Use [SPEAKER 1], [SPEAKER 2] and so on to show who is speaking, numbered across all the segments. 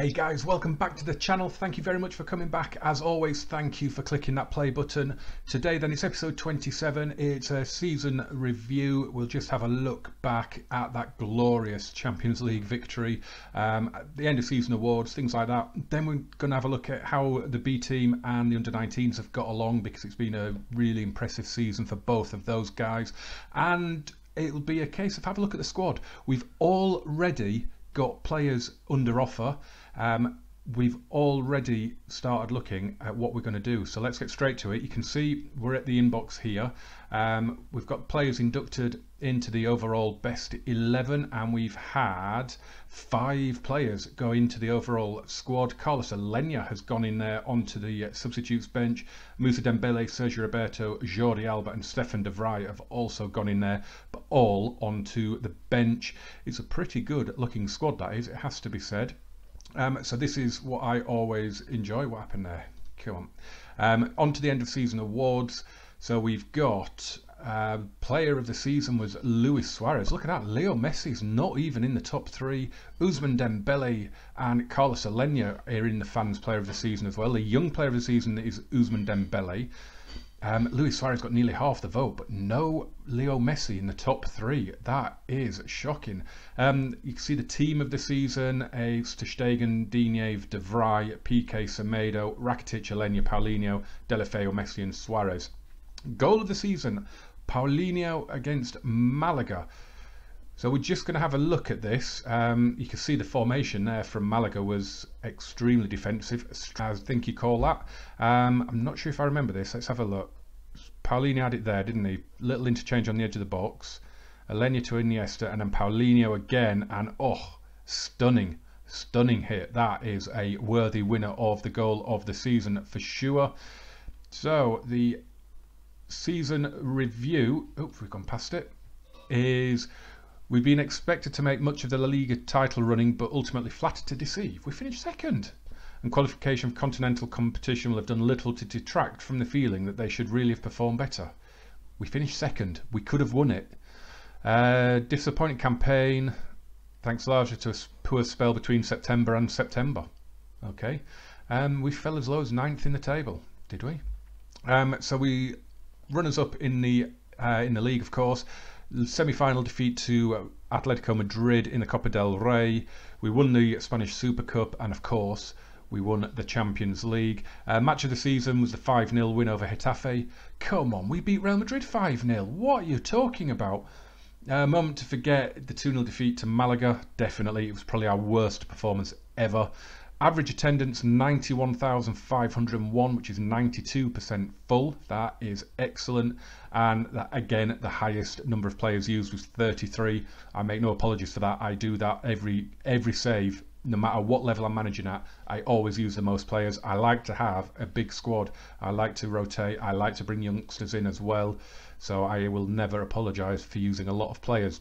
[SPEAKER 1] Hey guys, welcome back to the channel. Thank you very much for coming back. As always, thank you for clicking that play button. Today then it's episode 27. It's a season review. We'll just have a look back at that glorious Champions League victory, the end of season awards, things like that. Then we're going to have a look at how the B team and the under-19s have got along, because it's been a really impressive season for both of those guys. And it'll be a case of have a look at the squad. We've already got players under offer. We've already started looking at what we're going to do, so let's get straight to it. You can see we're at the inbox here. We've got players inducted into the overall best 11, and we've had 5 players go into the overall squad. Carlos Alenya has gone in there onto the substitutes bench. Moussa Dembele, Sergio Roberto, Jordi Alba and Stefan de Vrij have also gone in there, but all onto the bench. It's a pretty good looking squad, that is, it has to be said. So this is what I always enjoy. What happened there? Come on. On to the end of season awards. So we've got player of the season was Luis Suarez. Look at that. Leo Messi's not even in the top 3. Ousmane Dembele and Carlos Alenya are in the fans player of the season as well. The young player of the season is Ousmane Dembele. Luis Suarez got nearly half the vote, but no Leo Messi in the top 3. That is shocking. You can see the team of the season: Ter Stegen, Digne, De Vrij, Piqué, Semedo, Rakitic, Alenya, Paulinho, Deulofeu, Messi and Suarez. Goal of the season, Paulinho against Malaga. So we're just going to have a look at this. You can see the formation there from Malaga was extremely defensive, I think you call that. I'm not sure if I remember this. Let's have a look. Paulinho had it there, didn't he? Little interchange on the edge of the box. Alenya to Iniesta, and then Paulinho again, and oh, stunning hit. That is a worthy winner of the goal of the season for sure. So the season review, we've gone past it, is: we've been expected to make much of the La Liga title running, but ultimately flattered to deceive. We finished second, and qualification for continental competition will have done little to detract from the feeling that they should really have performed better. We finished second. We could have won it. Disappointing campaign, thanks largely to a poor spell between September and September. Okay, we fell as low as 9th in the table, did we? So we runners up in the league, of course. Semi-final defeat to Atletico Madrid in the Copa del Rey. We won the Spanish Super Cup, and of course we won the Champions League. Match of the season was the 5-0 win over Getafe. Come on, we beat Real Madrid 5-0. What are you talking about? Moment to forget, the 2-0 defeat to Malaga. Definitely, it was probably our worst performance ever. Average attendance 91,501, which is 92% full. That is excellent. And that, again, the highest number of players used was 33. I make no apologies for that. I do that every save, no matter what level I'm managing at. I always use the most players. I like to have a big squad. I like to rotate. I like to bring youngsters in as well. So I will never apologise for using a lot of players.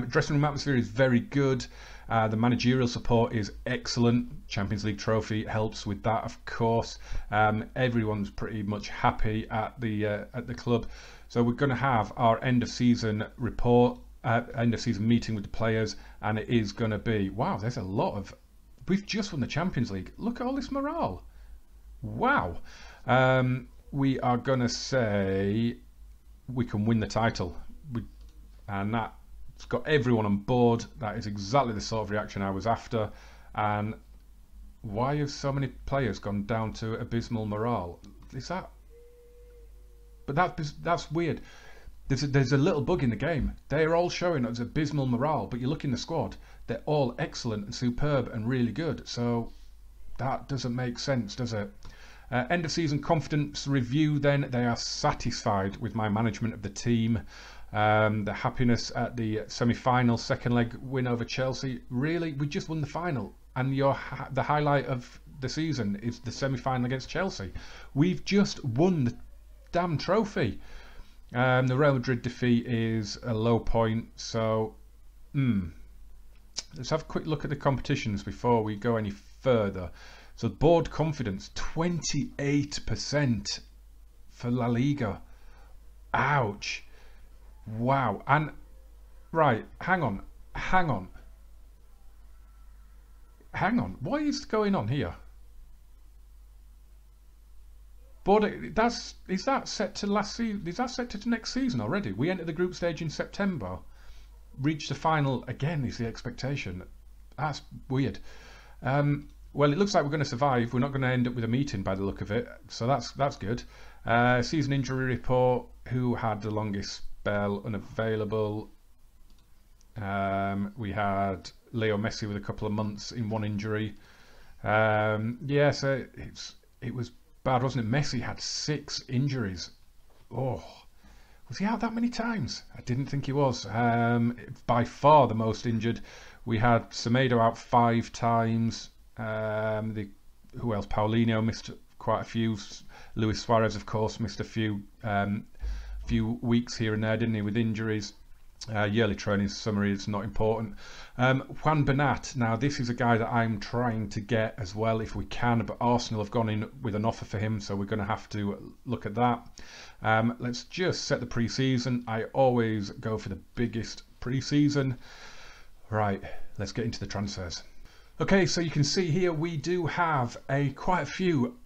[SPEAKER 1] Dressing room atmosphere is very good. The managerial support is excellent. Champions League trophy helps with that, of course. Everyone's pretty much happy at the club. So we're going to have our end of season report, end of season meeting with the players, and it is going to be, wow, there's a lot of, we've just won the Champions League. Look at all this morale. Wow. We are going to say we can win the title, and that it's got everyone on board. That is exactly the sort of reaction I was after. And why have so many players gone down to abysmal morale? Is that? But that's weird. There's a little bug in the game. They're all showing us abysmal morale, but you look in the squad, they're all excellent and superb and really good. So that doesn't make sense, does it? End of season confidence review. Then they are satisfied with my management of the team. The happiness at the semi-final second leg win over Chelsea. Really, we just won the final, and the highlight of the season is the semi-final against Chelsea. We've just won the damn trophy. The Real Madrid defeat is a low point. So let's have a quick look at the competitions before we go any further. So board confidence 28% for La Liga. Ouch. Wow. And right, hang on. hang on, what is going on here? But is that set to last season? Is that set to next season already? We entered the group stage in September, reached the final again. Is the expectation? That's weird. Well, it looks like we're going to survive. We're not going to end up with a meeting by the look of it, so that's good. Season injury report. Who had the longest spell unavailable? We had Leo Messi with a couple of months in one injury. Yeah, so it was bad, wasn't it? Messi had 6 injuries. Oh, was he out that many times? I didn't think he was. By far the most injured. We had Semedo out 5 times. Who else? Paulinho missed quite a few. Luis Suarez, of course, missed a few weeks here and there, didn't he, with injuries. Yearly training summary is not important. Juan Bernat, now this is a guy that I'm trying to get as well if we can, but Arsenal have gone in with an offer for him, so we're going to have to look at that. Let's just set the pre-season. I always go for the biggest pre-season. Right, let's get into the transfers. Okay, so you can see here we do have quite a few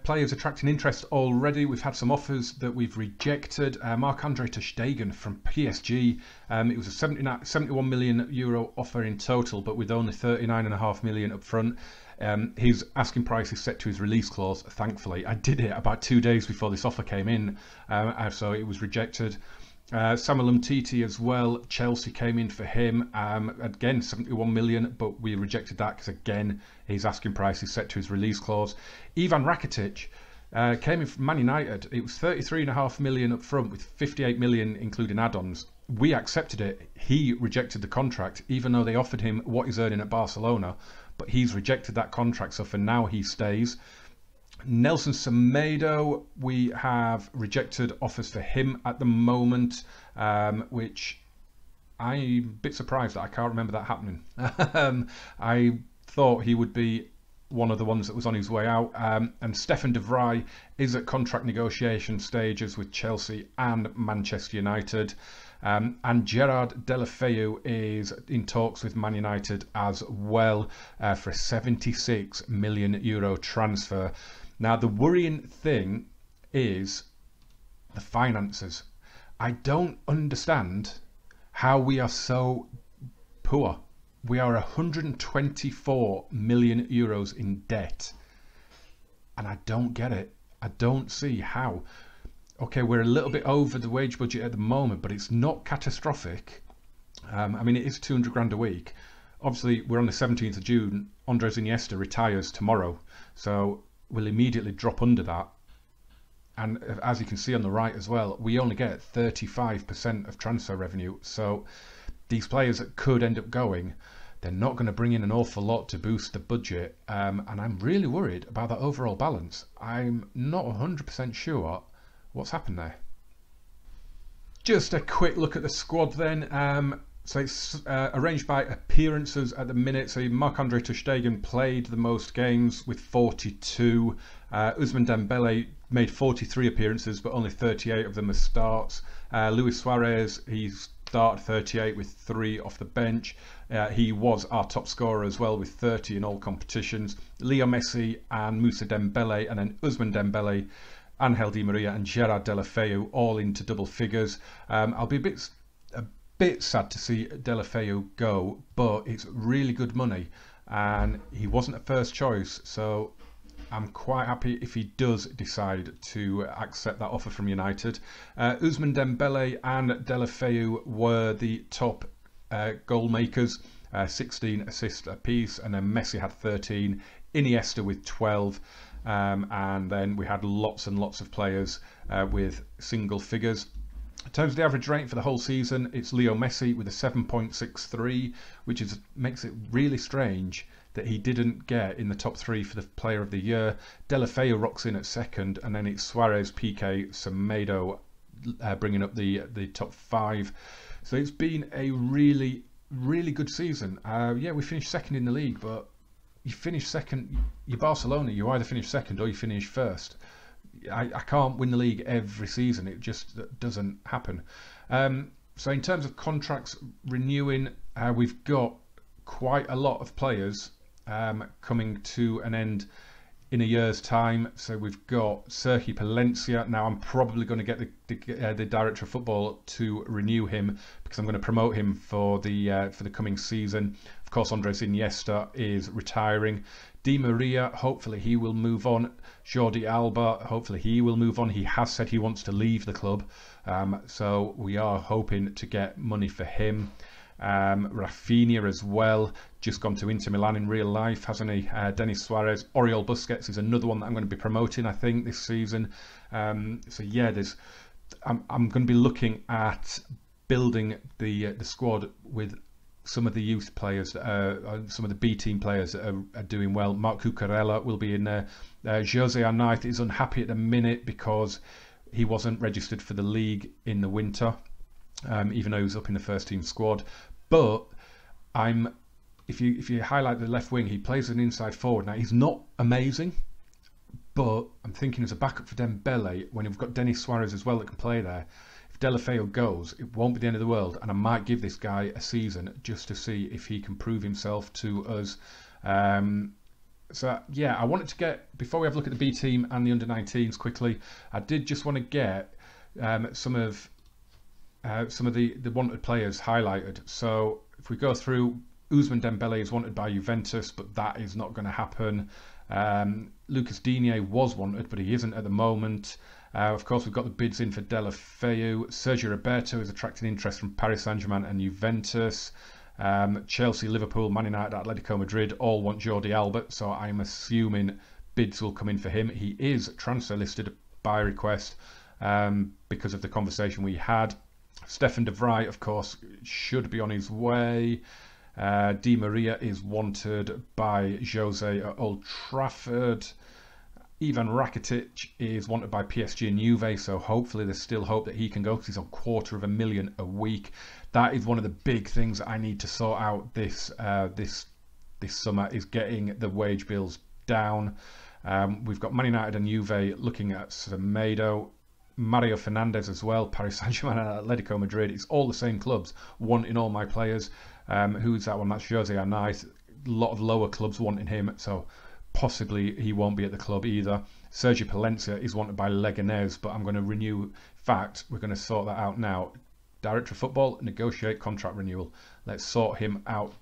[SPEAKER 1] players attracting interest already. We've had some offers that we've rejected. Marc-Andre ter Stegen from PSG. It was a 71 million euro offer in total, but with only 39.5 million up front. His asking price is set to his release clause, thankfully. I did it about 2 days before this offer came in, so it was rejected. Samuel Umtiti as well. Chelsea came in for him. Again, 71 million, but we rejected that because, again, his asking price is set to his release clause. Ivan Rakitic came in from Man United. It was 33.5 million up front with 58 million including add-ons. We accepted it. He rejected the contract, even though they offered him what he's earning at Barcelona. But he's rejected that contract, so for now he stays. Nelson Semedo, we have rejected offers for him at the moment, which I'm a bit surprised that I can't remember that happening. I thought he would be one of the ones that was on his way out. And Stefan de Vrij is at contract negotiation stages with Chelsea and Manchester United. And Gerard Deulofeu is in talks with Man United as well for a 76 million euro transfer. Now, the worrying thing is the finances. I don't understand how we are so poor. We are 124 million euros in debt. And I don't get it. I don't see how. Okay, we're a little bit over the wage budget at the moment, but it's not catastrophic. I mean, it is 200 grand a week. Obviously, we're on the 17th of June. Andres Iniesta retires tomorrow. So we'll immediately drop under that. And as you can see on the right as well, we only get 35% of transfer revenue. So these players that could end up going, they're not going to bring in an awful lot to boost the budget. And I'm really worried about that overall balance. I'm not 100% sure what's happened there. Just a quick look at the squad then. So it's arranged by appearances at the minute. So Marc-Andre ter Stegen played the most games with 42. Ousmane Dembele made 43 appearances, but only 38 of them as starts. Luis Suarez, he started 38 with 3 off the bench. He was our top scorer as well with 30 in all competitions. Leo Messi and Moussa Dembele, and then Ousmane Dembele, Angel Di Maria and Gerard Deulofeu all into double figures. I'll be a bit sad to see Deulofeu go, but it's really good money and he wasn't a first choice, so I'm quite happy if he does decide to accept that offer from United. Ousmane Dembele and Deulofeu were the top goal makers, 16 assists apiece, and then Messi had 13, Iniesta with 12. And then we had lots and lots of players with single figures. In terms of the average rate for the whole season, it's Leo Messi with a 7.63, which makes it really strange that he didn't get in the top 3 for the Player of the Year. Deulofeu rocks in at second, and then it's Suarez, Piqué, Semedo bringing up the top 5. So it's been a really, really good season. Yeah, we finished second in the league, but you finish second, you're Barcelona, you either finish second or you finish first. I can't win the league every season, it just doesn't happen. So in terms of contracts renewing, we've got quite a lot of players coming to an end in a year's time. So we've got Sergi Palencia. Now I'm probably going to get the director of football to renew him because I'm going to promote him for the coming season. Of course, Andres Iniesta is retiring. Di Maria, hopefully he will move on. Jordi Alba, hopefully he will move on. He has said he wants to leave the club, so we are hoping to get money for him. Rafinha as well, just gone to Inter Milan in real life, hasn't he? Denis Suarez, Oriol Busquets is another one that I'm going to be promoting, I think, this season. So yeah, I'm going to be looking at building the squad with some of the youth players, some of the B team players that are doing well. Marc Cucurella will be in there. Jose Arnaiz is unhappy at the minute because he wasn't registered for the league in the winter. Even though he was up in the first team squad. But if you highlight the left wing, he plays an inside forward. Now he's not amazing, but I'm thinking as a backup for Dembele, when you've got Denis Suarez as well that can play there, if Deulofeu goes, it won't be the end of the world, and I might give this guy a season just to see if he can prove himself to us. So yeah, I wanted to get, before we have a look at the B team and the under-19s quickly, I did just want to get some of the wanted players highlighted. So if we go through, Ousmane Dembele is wanted by Juventus, but that is not going to happen. Lucas Digne was wanted, but he isn't at the moment. Of course, we've got the bids in for Deulofeu. Sergio Roberto is attracting interest from Paris Saint-Germain and Juventus. Chelsea, Liverpool, Man United, Atletico Madrid all want Jordi Alba, so I'm assuming bids will come in for him. He is transfer listed by request because of the conversation we had. Stefan de Vrij, of course, should be on his way. Di Maria is wanted by Jose at Old Trafford. Ivan Rakitic is wanted by PSG and Juve, so hopefully there's still hope that he can go because he's on $250,000 a week. That is one of the big things that I need to sort out this summer, is getting the wage bills down. We've got Man United and Juve looking at Semedo. Mario Fernandes as well, Paris Saint-Germain and Atletico Madrid. It's all the same clubs wanting all my players. Who's that one? That's Jose Arnaiz. A lot of lower clubs wanting him, so possibly he won't be at the club either. Sergi Palencia is wanted by Leganés, but I'm going to renew. In fact, we're going to sort that out now. Director of Football, negotiate contract renewal. Let's sort him out.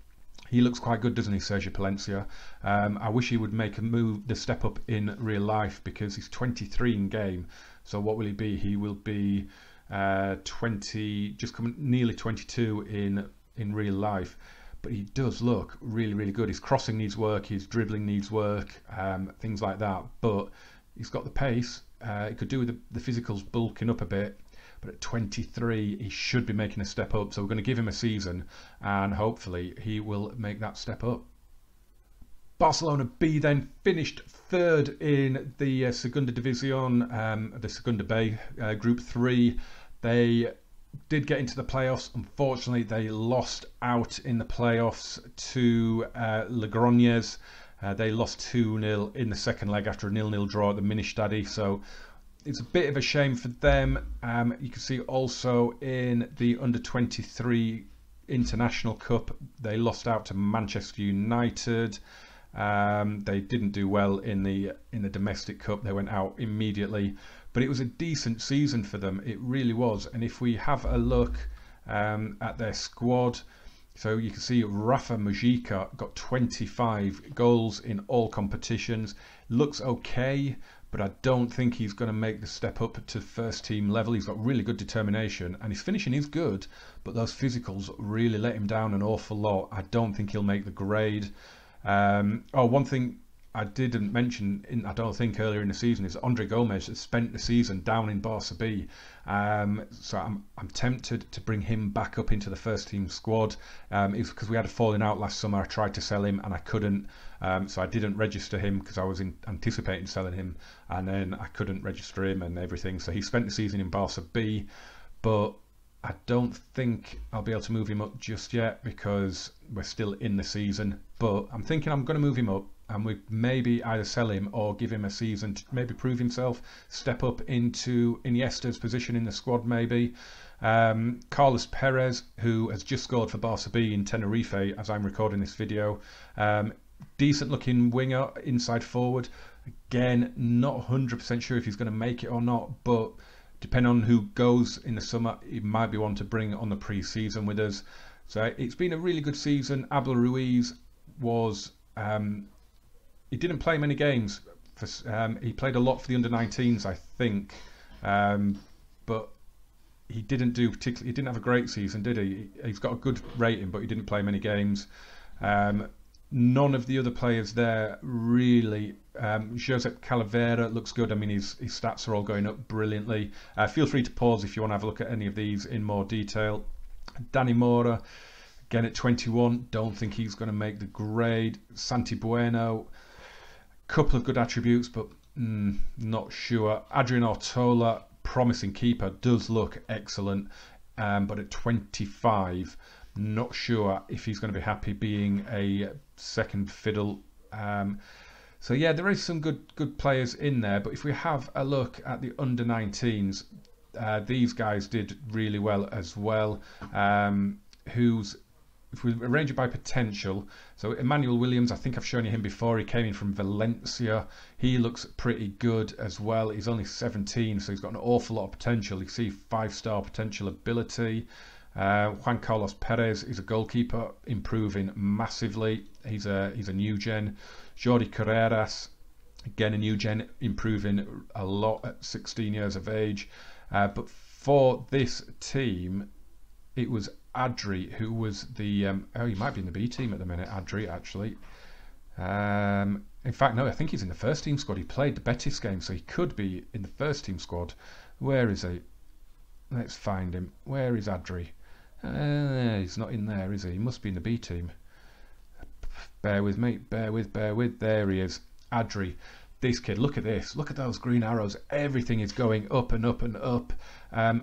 [SPEAKER 1] He looks quite good, doesn't he, Sergi Palencia? I wish he would make the step up in real life, because he's 23 in game. So what will he be? He will be 20, just coming nearly 22 in real life. But he does look really, really good. His crossing needs work, his dribbling needs work, things like that. But he's got the pace. He could do with the physicals bulking up a bit. But at 23, he should be making a step up. So we're going to give him a season, and hopefully he will make that step up. Barcelona B then finished third in the Segunda División, the Segunda B, Group 3. They did get into the playoffs. Unfortunately, they lost out in the playoffs to Logroñés. They lost 2-0 in the second leg after a 0-0 draw at the Mini-Stadi. So it's a bit of a shame for them. You can see also in the Under-23 International Cup, they lost out to Manchester United. They didn't do well in the domestic cup. They went out immediately, but it was a decent season for them. It really was. And if we have a look at their squad, so you can see Rafa Mujica got 25 goals in all competitions. Looks okay, but I don't think he's going to make the step up to first team level. He's got really good determination, and his finishing is good, but those physicals really let him down an awful lot. I don't think he'll make the grade. One thing I didn't mention, I don't think, earlier in the season, is Andre Gomes has spent the season down in Barca B. So I'm tempted to bring him back up into the first team squad. It's because we had a falling out last summer. I tried to sell him and I couldn't, so I didn't register him because I was anticipating selling him, and then I couldn't register him and everything. So he spent the season in Barca B, but I don't think I'll be able to move him up just yet because we're still in the season. But I'm thinking I'm going to move him up, and we maybe either sell him or give him a season to maybe prove himself, step up into Iniesta's position in the squad maybe. Carlos Perez, who has just scored for Barca B in Tenerife as I'm recording this video, decent looking winger, inside forward. Again, not 100% sure if he's going to make it or not, but depending on who goes in the summer, he might be one to bring on the pre-season with us. So it's been a really good season. Abel Ruiz was, he didn't play many games. He played a lot for the under-19s, I think, but he didn't do particularly. He didn't have a great season, did he? He's got a good rating, but he didn't play many games. None of the other players there really. Josep Calavera looks good. I mean, his stats are all going up brilliantly. Feel free to pause if you want to have a look at any of these in more detail. Danny Mora, again at 21, don't think he's going to make the grade. Santi Bueno, couple of good attributes, but not sure. Adrian Ortola, promising keeper, does look excellent, but at 25, not sure if he's going to be happy being a second fiddle. So yeah, there is some good players in there, but if we have a look at the under-19s, these guys did really well as well. If we arrange it by potential, so Emmanuel Williams, I think I've shown you him before. He came in from Valencia. He looks pretty good as well. He's only 17, so he's got an awful lot of potential. You see 5-star potential ability. Juan Carlos Perez is a goalkeeper, improving massively. He's a new gen. Jordi Carreras, again a new gen, improving a lot at 16 years of age. But for this team, it was Adri who was the he might be in the B team at the minute. Adri, actually. In fact, no, I think he's in the first team squad. He played the Betis game, so he could be in the first team squad. Where is he? Let's find him. Where is Adri? He's not in there, is he? He must be in the B team. Bear with me. Bear with. There he is. Adri. This kid, look at this. Look at those green arrows. Everything is going up and up and up.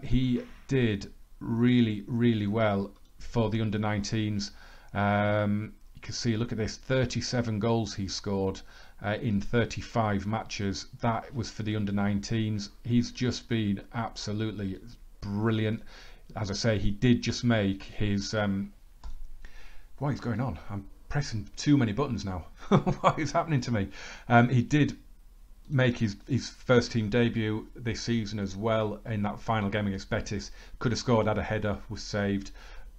[SPEAKER 1] He did really, really well for the under-19s. You can see, look at this, 37 goals he scored in 35 matches. That was for the under-19s. He's just been absolutely brilliant. As I say, he did just make his... what is going on? I'm pressing too many buttons now. What is happening to me? He did make his first team debut this season as well in that final game against Betis. Could have scored, had a header, was saved.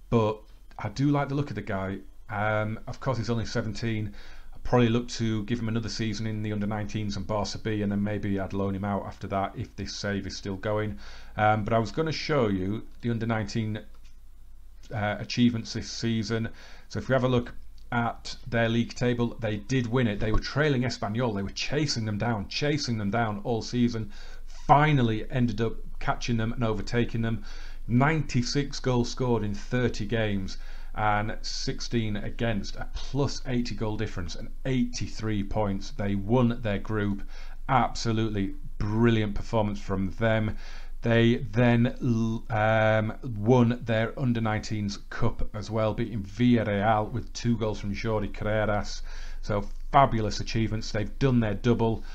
[SPEAKER 1] But I do like the look of the guy. Of course, he's only 17. I'd probably look to give him another season in the under-19s and Barca B, and then maybe I'd loan him out after that if this save is still going. But I was going to show you the under-19 achievements this season. So if we have a look at their league table, they did win it. They were trailing Espanyol. They were chasing them down all season. Finally ended up catching them and overtaking them. 96 goals scored in 30 games and 16 against, a plus 80 goal difference and 83 points. They won their group. Absolutely brilliant performance from them. They then won their under-19s cup as well, beating Villarreal with 2 goals from Jordi Carreras. So fabulous achievements. They've done their double.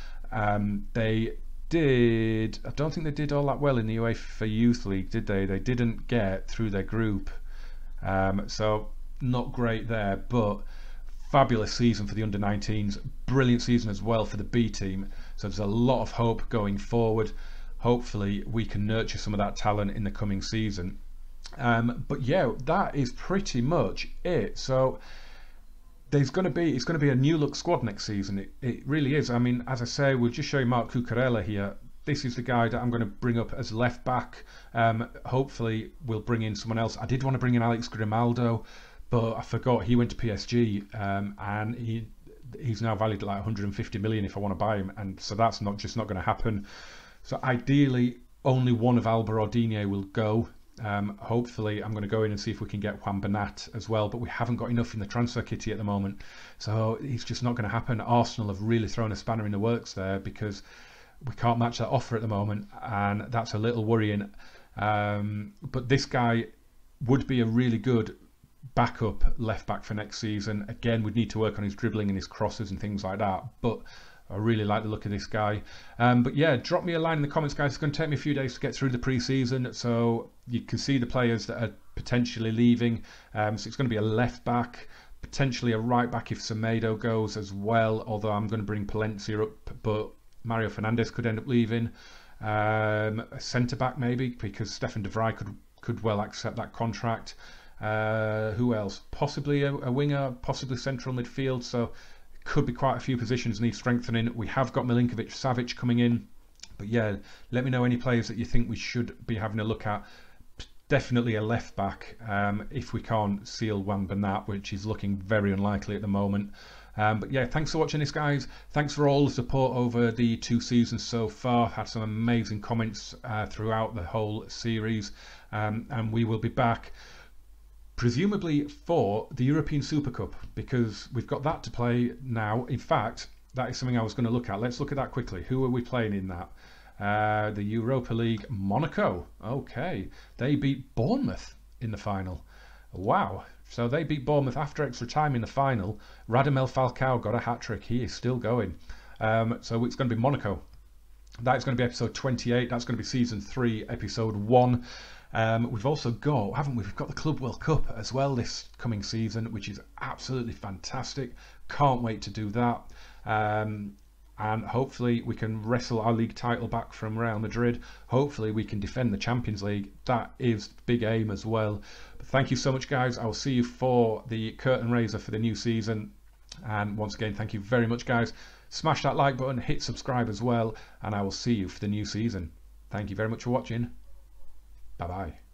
[SPEAKER 1] They did, I don't think they did all that well in the UEFA Youth League, did they? They didn't get through their group. So not great there, but fabulous season for the under-19s. Brilliant season as well for the B team. So there's a lot of hope going forward. Hopefully we can nurture some of that talent in the coming season. But yeah, that is pretty much it. So it's going to be a new look squad next season. It really is. I mean, as I say, we'll just show you Marc Cucurella here. This is the guy that I'm going to bring up as left back. Hopefully we'll bring in someone else. I did want to bring in Alex Grimaldo, but I forgot he went to PSG, and he's now valued at like 150 million if I want to buy him, and so that's not going to happen. So ideally, only one of Alba or Digne will go. Hopefully, I'm going to go in and see if we can get Juan Bernat as well, but we haven't got enough in the transfer kitty at the moment. So it's just not going to happen. Arsenal have really thrown a spanner in the works there because we can't match that offer at the moment, and that's a little worrying. But this guy would be a really good backup left back for next season. Again, we'd need to work on his dribbling and his crosses and things like that, but I really like the look of this guy. But yeah, drop me a line in the comments, guys. It's going to take me a few days to get through the pre-season, so you can see the players that are potentially leaving. So it's going to be a left back, Potentially a right back if Semedo goes as well, although I'm going to bring Palencia up, but Mario Fernandes could end up leaving. A centre back maybe, because Stefan de Vrij could well accept that contract. Who else? Possibly a winger, possibly central midfield. So could be quite a few positions need strengthening. We have got Milinkovic Savic coming in, but yeah, let me know any players that you think we should be having a look at. Definitely a left back if we can't seal Wan Bernat, which is looking very unlikely at the moment. But yeah, thanks for watching this, guys. Thanks for all the support over the 2 seasons so far. Had some amazing comments throughout the whole series, and we will be back presumably for the European Super Cup, because we've got that to play now. In fact, that is something I was going to look at. Let's look at that quickly. Who are we playing in that? The Europa League, Monaco. Okay, they beat Bournemouth in the final. Wow. So they beat Bournemouth after extra time in the final. Radamel Falcao got a hat-trick. He is still going. So it's going to be Monaco. That is going to be episode 28. That's going to be season 3, episode 1. We've also got, haven't we? We've got the Club World Cup as well this coming season, which is absolutely fantastic. Can't wait to do that. And hopefully we can wrestle our league title back from Real Madrid. Hopefully we can defend the Champions League. That is the big aim as well. But thank you so much, guys. I will see you for the curtain raiser for the new season. And once again, thank you very much, guys. Smash that like button, hit subscribe as well, and I will see you for the new season. Thank you very much for watching. Bye-bye.